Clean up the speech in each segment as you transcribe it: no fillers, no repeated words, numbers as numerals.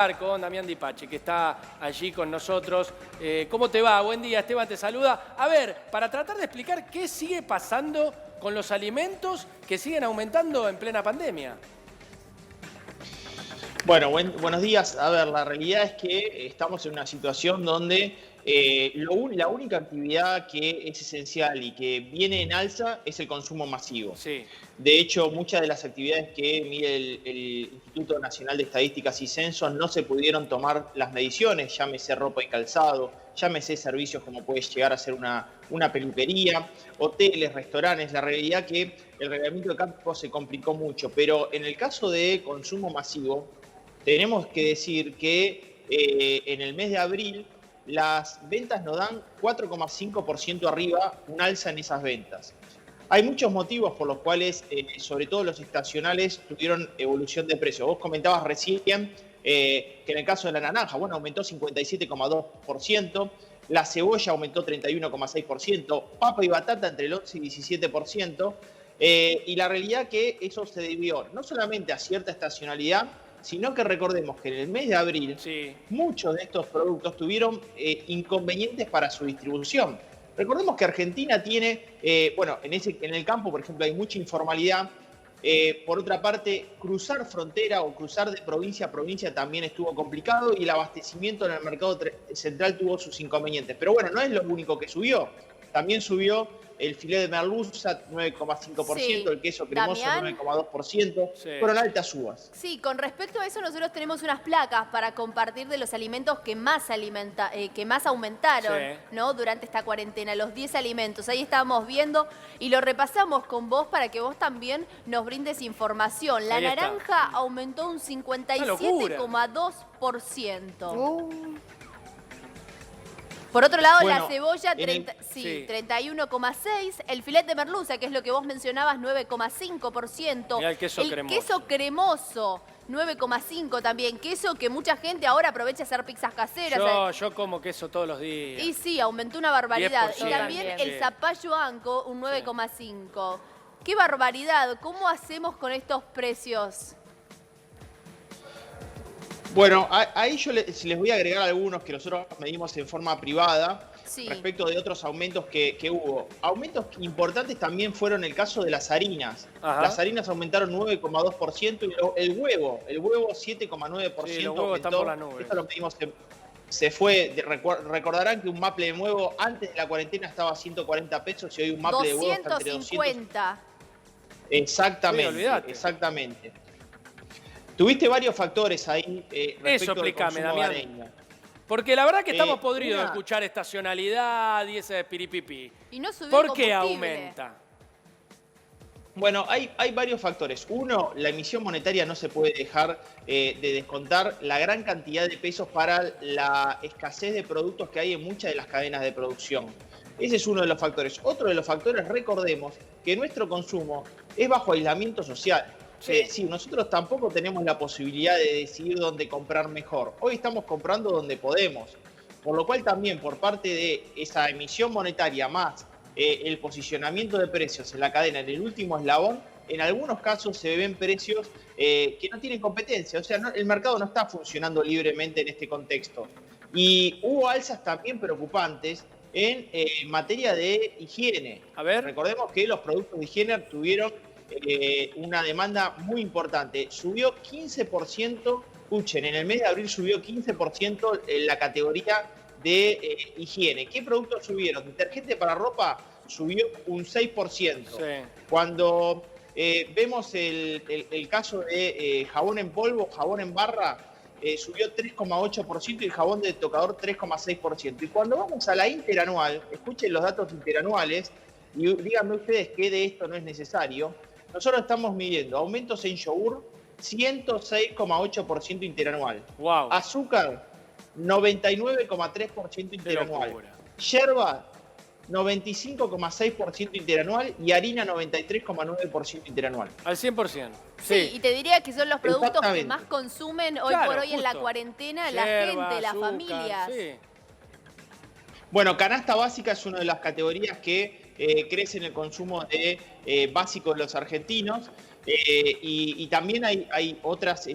Con Damián Di Pachi, que está allí con nosotros. ¿Cómo te va? Buen día, Esteban te saluda. A ver, para tratar de explicar qué sigue pasando con los alimentos que siguen aumentando en plena pandemia. Bueno, buenos días. A ver, la realidad es que estamos en una situación donde la única actividad que es esencial y que viene en alza es el consumo masivo. Sí. De hecho, muchas de las actividades que mide el Instituto Nacional de Estadísticas y Censos no se pudieron tomar las mediciones, llámese ropa y calzado, llámese servicios como puede llegar a ser una peluquería, hoteles, restaurantes. La realidad es que el reglamento de campo se complicó mucho, pero en el caso de consumo masivo, tenemos que decir que en el mes de abril las ventas nos dan 4,5% arriba, un alza en esas ventas. Hay muchos motivos por los cuales, sobre todo los estacionales, tuvieron evolución de precios. Vos comentabas recién que en el caso de la naranja, bueno, aumentó 57,2%, la cebolla aumentó 31,6%, papa y batata entre el 11 y 17%, y la realidad que eso se debió no solamente a cierta estacionalidad, sino que recordemos que en el mes de abril Sí. muchos de estos productos tuvieron inconvenientes para su distribución. Recordemos que Argentina tiene, bueno, en el campo, por ejemplo, hay mucha informalidad. Por otra parte, cruzar frontera o cruzar de provincia a provincia también estuvo complicado y el abastecimiento en el mercado central tuvo sus inconvenientes. Pero bueno, no es lo único que subió. También subió el filé de merluza 9,5%, Sí, el queso cremoso Damián. 9,2%. Sí. Fueron altas subas. Sí, con respecto a eso nosotros tenemos unas placas para compartir de los alimentos que más aumentaron, Sí. ¿no? Durante esta cuarentena, los 10 alimentos. Ahí estábamos viendo y lo repasamos con vos para que vos también nos brindes información. La Ahí está. naranja aumentó un locura. 57,2%. Por otro lado, la Bueno, cebolla, Sí. 31,6%. El filet de merluza, que es lo que vos mencionabas, 9,5%. Mirá el queso cremoso. Queso cremoso, 9,5% también. Queso que mucha gente ahora aprovecha a hacer pizzas caseras. Yo como queso todos los días. Y sí, aumentó una barbaridad. 10%. Y también Sí. el zapallo anco, un 9,5%. ¡Qué barbaridad! ¿Cómo hacemos con estos precios? Bueno, ahí yo les voy a agregar algunos que nosotros medimos en forma privada Sí. respecto de otros aumentos que hubo. Aumentos importantes también fueron el caso de las harinas. Ajá. Las harinas aumentaron 9,2% y el huevo 7,9% Sí, los huevos están aumentó. por las nubes. Esto lo medimos se fue, recordarán que un maple de huevo antes de la cuarentena estaba a 140 pesos y hoy un maple de huevo está entre 200. 250. Exactamente, Sí, olvidate. exactamente. Tuviste varios factores ahí respecto Eso del explícame, consumo de Damián. harina. Porque la verdad que estamos podridos de una- escuchar estacionalidad y ese piripipi. Y no subió ¿Por el qué combustible. aumenta? Bueno, hay varios factores. Uno, la emisión monetaria no se puede dejar de descontar la gran cantidad de pesos para la escasez de productos que hay en muchas de las cadenas de producción. Ese es uno de los factores. Otro de los factores, recordemos que nuestro consumo es bajo aislamiento social. Sí. Sí, nosotros tampoco tenemos la posibilidad de decidir dónde comprar mejor. Hoy estamos comprando donde podemos. Por lo cual también por parte de esa emisión monetaria más el posicionamiento de precios en la cadena en el último eslabón, en algunos casos se ven precios que no tienen competencia. O sea, el mercado no está funcionando libremente en este contexto. Y hubo alzas también preocupantes en materia de higiene. A ver. Recordemos que los productos de higiene tuvieron una demanda muy importante. Subió 15%, escuchen, en el mes de abril subió 15% en la categoría de higiene. ¿Qué productos subieron? Detergente para ropa subió un 6%. Sí. Cuando vemos el caso de jabón en polvo, jabón en barra, subió 3,8% y el jabón de tocador 3,6%. Y cuando vamos a la interanual, escuchen los datos interanuales y díganme ustedes qué de esto no es necesario. Nosotros estamos midiendo aumentos en yogur 106,8% interanual. Wow. Azúcar 99,3% interanual. locura. Yerba 95,6% interanual y harina 93,9% interanual. Al 100%. Sí, y te diría que son los productos que Exactamente. más consumen hoy Claro, por hoy en la justo. cuarentena la Yerba, gente, las azúcar, familias. Sí. Bueno, canasta básica es una de las categorías que crece en el consumo de básico de los argentinos. Y también hay otras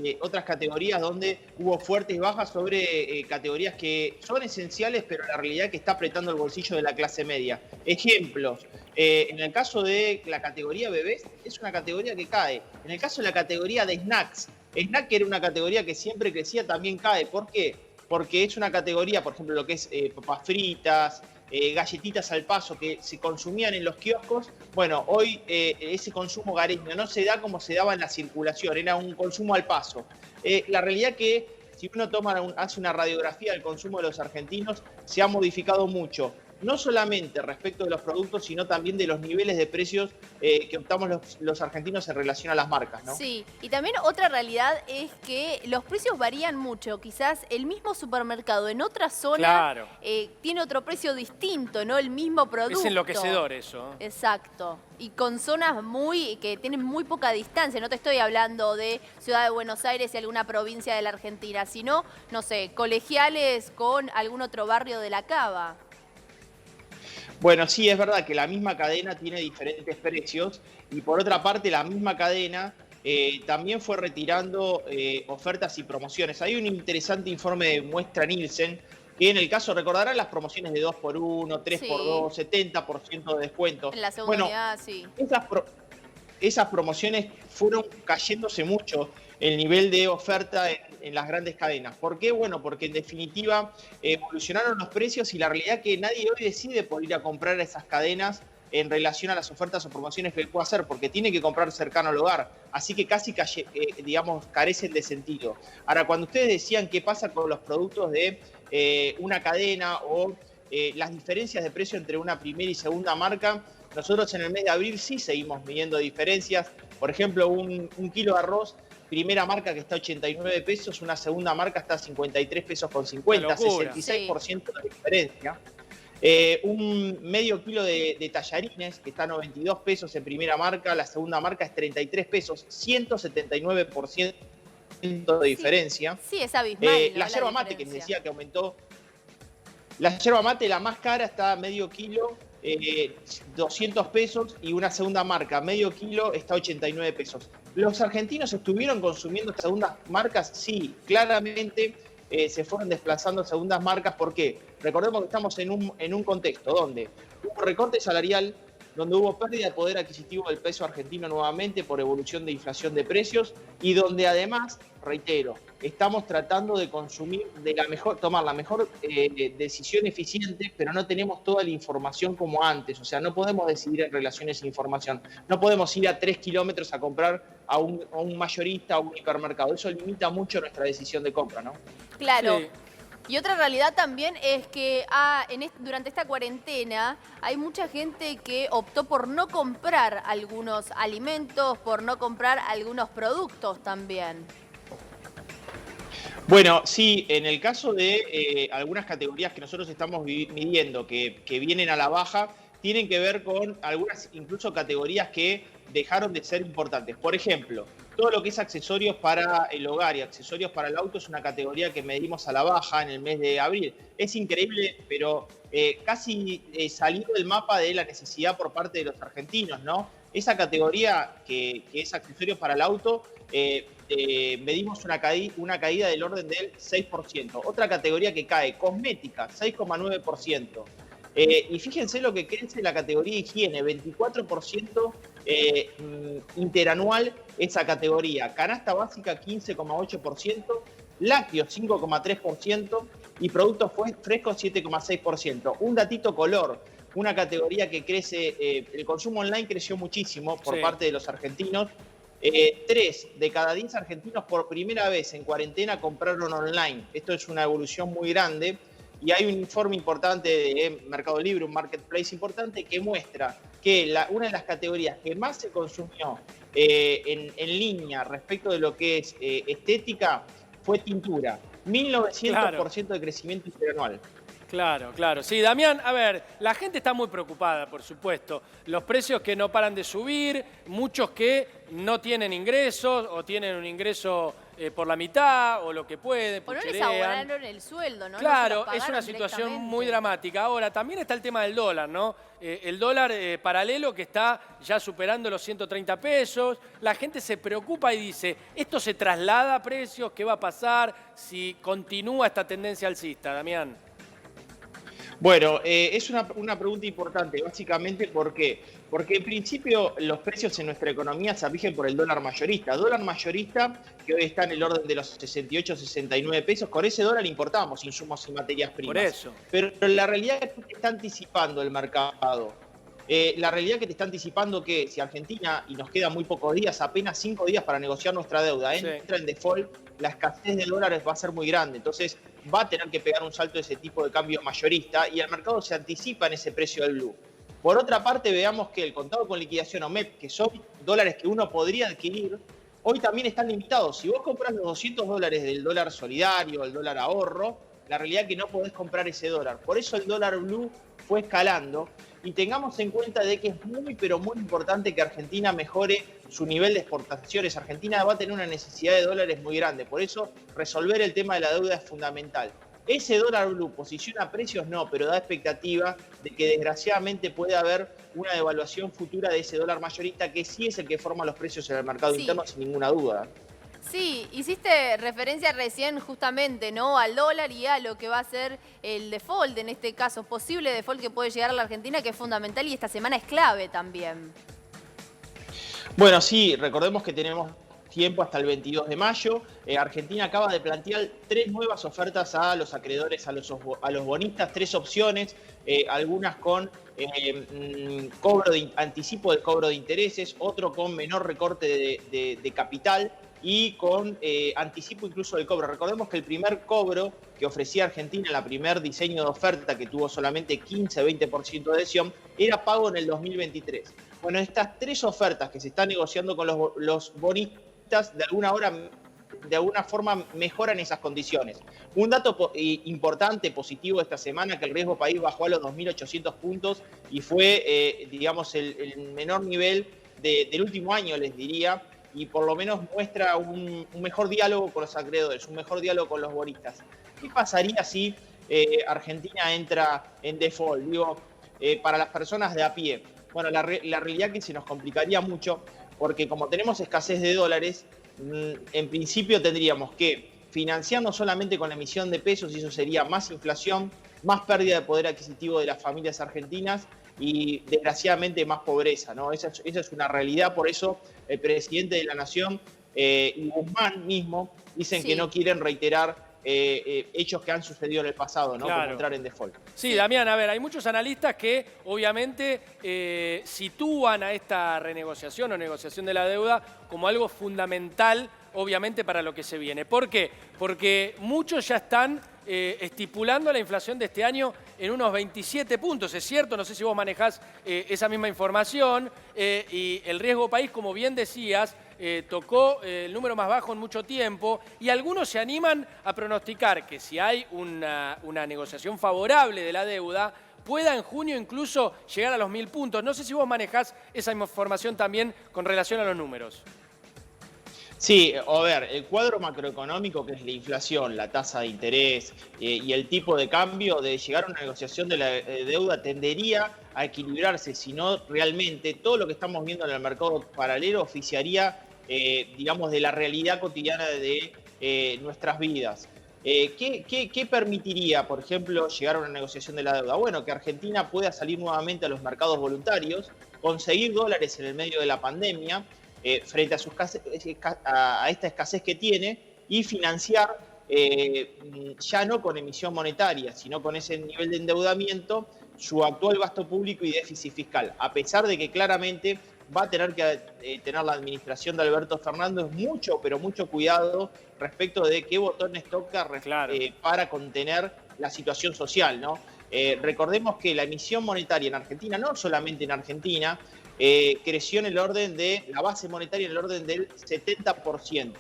categorías donde hubo fuertes bajas sobre categorías que son esenciales, pero la realidad es que está apretando el bolsillo de la clase media. Ejemplos, en el caso de la categoría bebés, es una categoría que cae. En el caso de la categoría de snacks, snack era una categoría que siempre crecía, también cae. ¿Por qué? Porque es una categoría, por ejemplo, lo que es papas fritas, galletitas al paso que se consumían en los kioscos. Bueno, hoy ese consumo hogareño no se da como se daba en la circulación, era un consumo al paso. La realidad que si uno hace una radiografía del consumo de los argentinos, se ha modificado mucho. No solamente respecto de los productos, sino también de los niveles de precios que optamos los argentinos en relación a las marcas, ¿no? Sí, y también otra realidad es que los precios varían mucho. Quizás el mismo supermercado en otra zona Claro. tiene otro precio distinto, no el mismo producto. Es enloquecedor eso. Exacto. Y con zonas que tienen muy poca distancia. No te estoy hablando de Ciudad de Buenos Aires y alguna provincia de la Argentina, sino, no sé, Colegiales con algún otro barrio de la Cava. Bueno, sí, es verdad que la misma cadena tiene diferentes precios y por otra parte la misma cadena también fue retirando ofertas y promociones. Hay un interesante informe de muestra Nielsen que en el caso, recordarán las promociones de 2x1, 3x2, 70% de descuento. En la segunda Bueno, unidad, sí. esas promociones fueron cayéndose mucho el nivel de oferta en las grandes cadenas. ¿Por qué? Bueno, porque en definitiva evolucionaron los precios y la realidad es que nadie hoy decide por ir a comprar a esas cadenas en relación a las ofertas o promociones que él puede hacer, porque tiene que comprar cercano al hogar. Así que casi, digamos, carecen de sentido. Ahora, cuando ustedes decían qué pasa con los productos de una cadena o las diferencias de precio entre una primera y segunda marca, nosotros en el mes de abril sí seguimos midiendo diferencias. Por ejemplo, un kilo de arroz, primera marca que está a 89 pesos, una segunda marca está a 53 pesos con 50, 66% de diferencia. Un medio kilo de tallarines que está a 92 pesos en primera marca, la segunda marca es 33 pesos, 179% de diferencia. Sí, es abismal. La yerba mate, que les decía que aumentó. La yerba mate, la más cara, está a medio kilo, 200 pesos, y una segunda marca, medio kilo, está a 89 pesos. ¿Los argentinos estuvieron consumiendo segundas marcas? Sí, claramente se fueron desplazando a segundas marcas. ¿Por qué? Recordemos que estamos en un contexto donde hubo recorte salarial, donde hubo pérdida de poder adquisitivo del peso argentino nuevamente por evolución de inflación de precios y donde además, reitero, estamos tratando de tomar la mejor decisión eficiente, pero no tenemos toda la información como antes. O sea, no podemos decidir en relación a esa información. No podemos ir a 3 kilómetros a comprar a un mayorista, a un hipermercado. Eso limita mucho nuestra decisión de compra, ¿no? Claro. Sí. Y otra realidad también es que durante esta cuarentena hay mucha gente que optó por no comprar algunos alimentos, por no comprar algunos productos también. Bueno, sí, en el caso de algunas categorías que nosotros estamos midiendo que vienen a la baja, tienen que ver con algunas incluso categorías que dejaron de ser importantes. Por ejemplo, todo lo que es accesorios para el hogar y accesorios para el auto es una categoría que medimos a la baja en el mes de abril. Es increíble, pero casi salió del mapa de la necesidad por parte de los argentinos, ¿no? Esa categoría que es accesorios para el auto, medimos una caída del orden del 6%. Otra categoría que cae, cosmética, 6,9%. Y fíjense lo que crece la categoría higiene, 24% interanual esa categoría. Canasta básica, 15,8%, lácteos, 5,3% y productos frescos, 7,6%. Un datito color, una categoría que crece, el consumo online creció muchísimo por parte de los argentinos. 3 de cada 10 argentinos por primera vez en cuarentena compraron online. Esto es una evolución muy grande. Y hay un informe importante de Mercado Libre, un marketplace importante, que muestra que una de las categorías que más se consumió en línea respecto de lo que es estética fue tintura. 1900% de crecimiento interanual. Claro, claro. Sí, Damián, a ver, la gente está muy preocupada, por supuesto. Los precios que no paran de subir, muchos que no tienen ingresos o tienen un ingreso por la mitad o lo que pueden, O no les pucherean. abonaron el sueldo, ¿no? Claro, No se lo es una pagaron situación muy directamente. dramática. Ahora, también está el tema del dólar, ¿no? El dólar paralelo que está ya superando los 130 pesos. La gente se preocupa y dice, ¿esto se traslada a precios? ¿Qué va a pasar si continúa esta tendencia alcista, Damián? Bueno, es una pregunta importante, básicamente, ¿por qué? Porque en principio los precios en nuestra economía se rigen por el dólar mayorista. Dólar mayorista que hoy está en el orden de los 68, 69 pesos. Con ese dólar importamos insumos y materias primas. Por eso. Pero la realidad es que te está anticipando el mercado. La realidad que te está anticipando que si Argentina, y nos quedan muy pocos días, apenas 5 días para negociar nuestra deuda, Sí. entra en default, la escasez de dólares va a ser muy grande. Entonces va a tener que pegar un salto de ese tipo de cambio mayorista y el mercado se anticipa en ese precio del blue. Por otra parte, veamos que el contado con liquidación o MEP, que son dólares que uno podría adquirir, hoy también están limitados. Si vos compras los 200 dólares del dólar solidario, el dólar ahorro, la realidad es que no podés comprar ese dólar. Por eso el dólar blue fue escalando y tengamos en cuenta de que es muy, pero muy importante que Argentina mejore su nivel de exportaciones. Argentina va a tener una necesidad de dólares muy grande. Por eso resolver el tema de la deuda es fundamental. ¿Ese dólar blue posiciona precios? No, pero da expectativa de que desgraciadamente puede haber una devaluación futura de ese dólar mayorista que sí es el que forma los precios en el mercado Sí. interno sin ninguna duda. Sí, hiciste referencia recién justamente, ¿no? Al dólar y a lo que va a ser el default, en este caso, posible default que puede llegar a la Argentina, que es fundamental y esta semana es clave también. Bueno, sí, recordemos que tenemos tiempo hasta el 22 de mayo. Argentina acaba de plantear 3 nuevas ofertas a los acreedores, a los bonistas, 3 opciones, algunas con anticipo del cobro de intereses, otro con menor recorte de capital y con anticipo incluso del cobro. Recordemos que el primer cobro que ofrecía Argentina, el primer diseño de oferta que tuvo solamente 15-20% de adhesión, era pago en el 2023. Bueno, estas 3 ofertas que se están negociando con los bonistas, de alguna forma mejoran esas condiciones. Un dato importante, positivo esta semana, que el riesgo país bajó a los 2.800 puntos y fue, digamos, el menor nivel del último año, les diría, y por lo menos muestra un mejor diálogo con los acreedores, un mejor diálogo con los bonistas. ¿Qué pasaría si Argentina entra en default? Digo, para las personas de a pie. Bueno, la realidad es que se nos complicaría mucho porque como tenemos escasez de dólares, en principio tendríamos que financiarnos solamente con la emisión de pesos y eso sería más inflación, más pérdida de poder adquisitivo de las familias argentinas y desgraciadamente más pobreza, ¿no? Esa es una realidad, por eso el presidente de la Nación y Guzmán mismo dicen Sí. que no quieren reiterar hechos que han sucedido en el pasado, ¿no? Claro. Como entrar en default. Sí, Damián, a ver, hay muchos analistas que obviamente sitúan a esta renegociación o negociación de la deuda como algo fundamental, obviamente, para lo que se viene. ¿Por qué? Porque muchos ya están estipulando la inflación de este año en unos 27 puntos. Es cierto, no sé si vos manejás esa misma información y el riesgo país, como bien decías, tocó el número más bajo en mucho tiempo y algunos se animan a pronosticar que si hay una negociación favorable de la deuda, pueda en junio incluso llegar a los 1.000 puntos. No sé si vos manejás esa información también con relación a los números. Sí, a ver, el cuadro macroeconómico, que es la inflación, la tasa de interés y el tipo de cambio, de llegar a una negociación de la deuda tendería a equilibrarse, si no realmente todo lo que estamos viendo en el mercado paralelo oficiaría, digamos, de la realidad cotidiana de nuestras vidas. ¿Qué permitiría, por ejemplo, llegar a una negociación de la deuda? Bueno, que Argentina pueda salir nuevamente a los mercados voluntarios, conseguir dólares en el medio de la pandemia, frente a esta escasez que tiene y financiar ya no con emisión monetaria, sino con ese nivel de endeudamiento, su actual gasto público y déficit fiscal, a pesar de que claramente va a tener que tener la administración de Alberto Fernández mucho, pero mucho cuidado respecto de qué botones toca Claro. para contener la situación social, ¿no? Recordemos que la emisión monetaria en Argentina, no solamente en Argentina, creció en el orden de la base monetaria en el orden del 70%.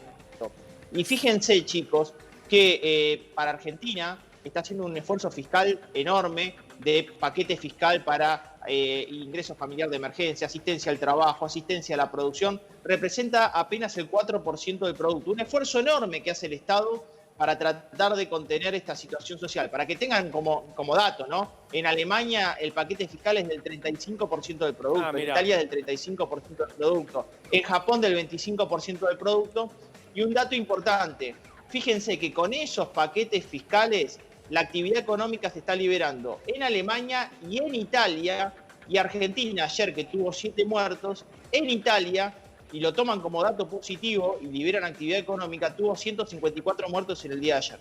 Y fíjense, chicos, que para Argentina está haciendo un esfuerzo fiscal enorme de paquete fiscal para ingreso familiar de emergencia, asistencia al trabajo, asistencia a la producción, representa apenas el 4% del producto. Un esfuerzo enorme que hace el Estado para tratar de contener esta situación social. Para que tengan como dato, ¿no? En Alemania el paquete fiscal es del 35% del producto, en Italia del 35% del producto, en Japón del 25% del producto. Y un dato importante, fíjense que con esos paquetes fiscales la actividad económica se está liberando en Alemania y en Italia, y Argentina ayer que tuvo 7 muertos, en Italia, y lo toman como dato positivo y liberan actividad económica, tuvo 154 muertos en el día de ayer.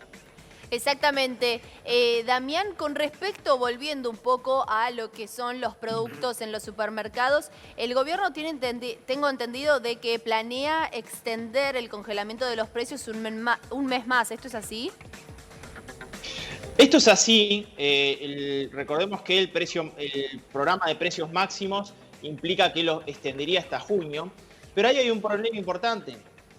Exactamente. Damián, con respecto, volviendo un poco a lo que son los productos en los supermercados, el gobierno tengo entendido de que planea extender el congelamiento de los precios un mes más. ¿Esto es así? Esto es así. Recordemos que el programa de precios máximos implica que lo extendería hasta junio, pero ahí hay un problema importante,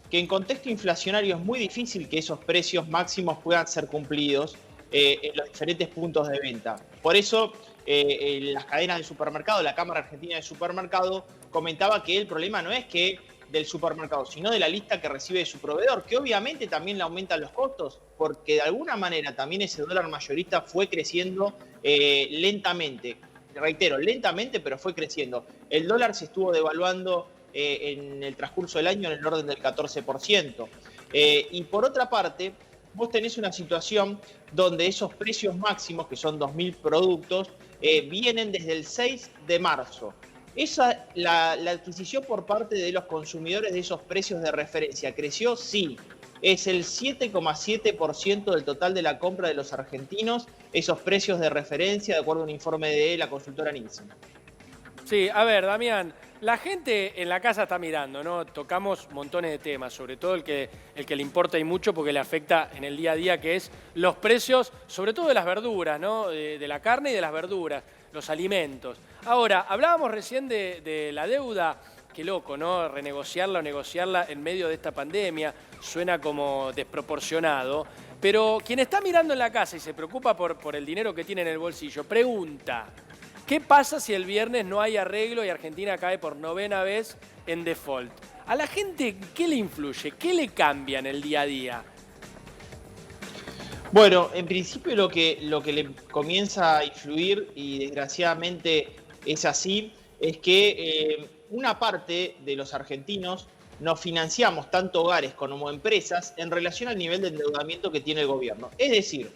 que en contexto inflacionario es muy difícil que esos precios máximos puedan ser cumplidos en los diferentes puntos de venta. Por eso, las cadenas de supermercado, la Cámara Argentina de Supermercado, comentaba que el problema no es que del supermercado, sino de la lista que recibe de su proveedor, que obviamente también le aumentan los costos, porque de alguna manera también ese dólar mayorista fue creciendo lentamente. Reitero, lentamente, pero fue creciendo. El dólar se estuvo devaluando en el transcurso del año en el orden del 14%. Y por otra parte, vos tenés una situación donde esos precios máximos, que son 2.000 productos, vienen desde el 6 de marzo. La adquisición por parte de los consumidores de esos precios de referencia creció, sí. Es el 7,7% del total de la compra de los argentinos, esos precios de referencia, de acuerdo a un informe de la consultora Nielsen. Sí, a ver, Damián, la gente en la casa está mirando, ¿no? Tocamos montones de temas, sobre todo el que le importa y mucho porque le afecta en el día a día, que es los precios, sobre todo de las verduras, ¿no? De la carne y de las verduras, los alimentos. Ahora, hablábamos recién de la deuda. Qué loco, ¿no? Renegociarla o negociarla en medio de esta pandemia suena como desproporcionado. Pero quien está mirando en la casa y se preocupa por el dinero que tiene en el bolsillo, pregunta, ¿qué pasa si el viernes no hay arreglo y Argentina cae por 9ª vez en default? ¿A la gente qué le influye? ¿Qué le cambia en el día a día? Bueno, en principio lo que le comienza a influir, y desgraciadamente es así, es que una parte de los argentinos nos financiamos, tanto hogares como empresas, en relación al nivel de endeudamiento que tiene el gobierno. Es decir,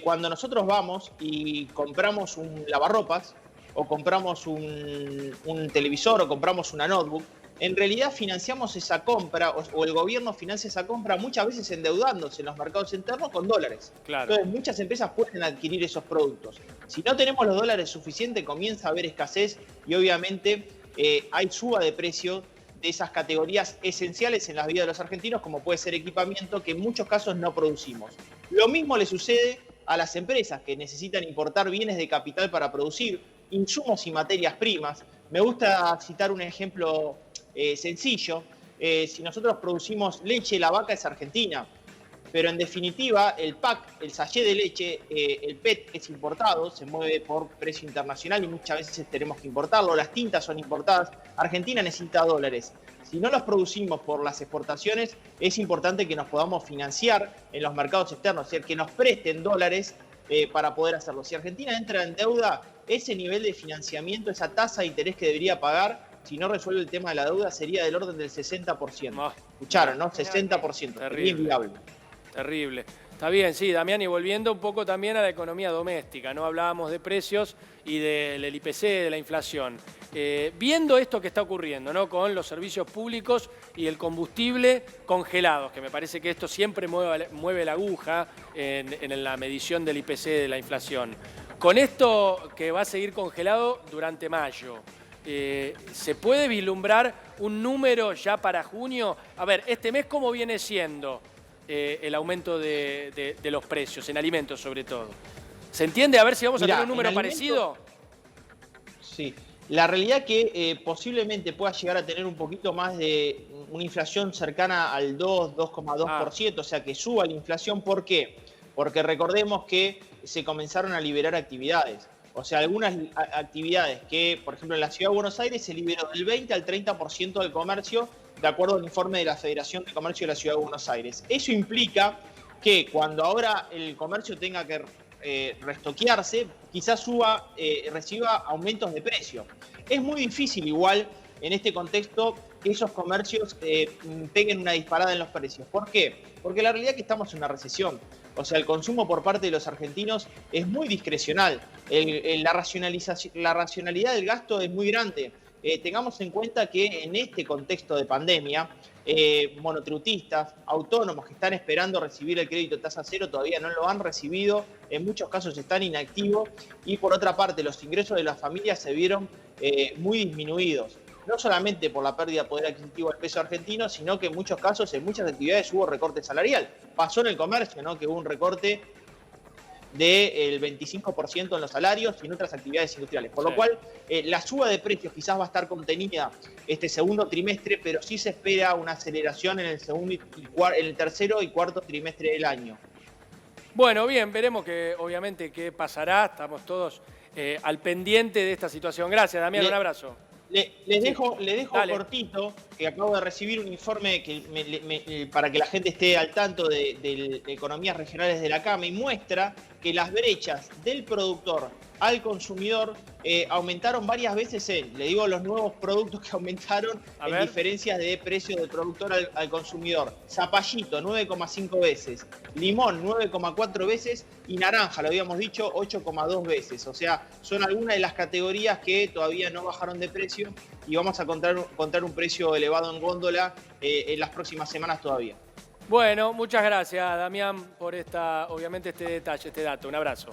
cuando nosotros vamos y compramos un lavarropas, o compramos un televisor, o compramos una notebook, en realidad financiamos esa compra, o el gobierno financia esa compra muchas veces endeudándose en los mercados internos con dólares. Claro. Entonces muchas empresas pueden adquirir esos productos. Si no tenemos los dólares suficientes, comienza a haber escasez y obviamente hay suba de precio de esas categorías esenciales en la vida de los argentinos, como puede ser equipamiento, que en muchos casos no producimos. Lo mismo le sucede a las empresas que necesitan importar bienes de capital para producir, insumos y materias primas. Me gusta citar un ejemplo sencillo. Si nosotros producimos leche, la vaca es argentina, pero en definitiva el pack, el sachet de leche, el PET es importado, se mueve por precio internacional y muchas veces tenemos que importarlo, las tintas son importadas, Argentina necesita dólares. Si no los producimos por las exportaciones, es importante que nos podamos financiar en los mercados externos, es decir, que nos presten dólares para poder hacerlo. Si Argentina entra en deuda, ese nivel de financiamiento, esa tasa de interés que debería pagar, si no resuelve el tema de la deuda, sería del orden del 60%. Escucharon, ¿no? 60%. Terrible. Inviable. Terrible. Está bien, sí, Damián, y volviendo un poco también a la economía doméstica, ¿no? Hablábamos de precios y del IPC, de la inflación. Viendo esto que está ocurriendo, ¿no? Con los servicios públicos y el combustible congelados, que me parece que esto siempre mueve la aguja en la medición del IPC de la inflación. Con esto que va a seguir congelado durante mayo, ¿se puede vislumbrar un número ya para junio? A ver, este mes, ¿cómo viene siendo el aumento de los precios, en alimentos sobre todo? ¿Se entiende? A ver si vamos a tener un número parecido. Sí. La realidad que posiblemente pueda llegar a tener un poquito más de una inflación cercana al 2,2%, o sea que suba la inflación. ¿Por qué? Porque recordemos que se comenzaron a liberar actividades. O sea, algunas actividades que, por ejemplo, en la Ciudad de Buenos Aires se liberó del 20 al 30% del comercio, de acuerdo al informe de la Federación de Comercio de la Ciudad de Buenos Aires. Eso implica que cuando ahora el comercio tenga que restoquearse, quizás reciba aumentos de precio. Es muy difícil igual en este contexto que esos comercios peguen una disparada en los precios. ¿Por qué? Porque la realidad es que estamos en una recesión. O sea, el consumo por parte de los argentinos es muy discrecional. La racionalidad del gasto es muy grande. Tengamos en cuenta que en este contexto de pandemia, monotributistas, autónomos que están esperando recibir el crédito tasa cero todavía no lo han recibido, en muchos casos están inactivos y por otra parte los ingresos de las familias se vieron muy disminuidos. No solamente por la pérdida de poder adquisitivo del peso argentino, sino que en muchos casos, en muchas actividades hubo recorte salarial. Pasó en el comercio, ¿no? Que hubo un recorte del 25% en los salarios y en otras actividades industriales. Por lo cual, la suba de precios quizás va a estar contenida este segundo trimestre, pero sí se espera una aceleración en el tercero y cuarto trimestre del año. Bueno, bien, veremos obviamente qué pasará. Estamos todos al pendiente de esta situación. Gracias, Damián, un abrazo. Les dejo Dale. cortito, que acabo de recibir un informe para que la gente esté al tanto de economías regionales de la CAME, y muestra que las brechas del productor al consumidor aumentaron varias veces le digo los nuevos productos que aumentaron en diferencias de precio del productor al consumidor. Zapallito, 9,5 veces. Limón, 9,4 veces. Y naranja, lo habíamos dicho, 8,2 veces. O sea, son algunas de las categorías que todavía no bajaron de precio y vamos a encontrar un precio elevado en góndola en las próximas semanas todavía. Bueno, muchas gracias, Damián, por obviamente este detalle, este dato. Un abrazo.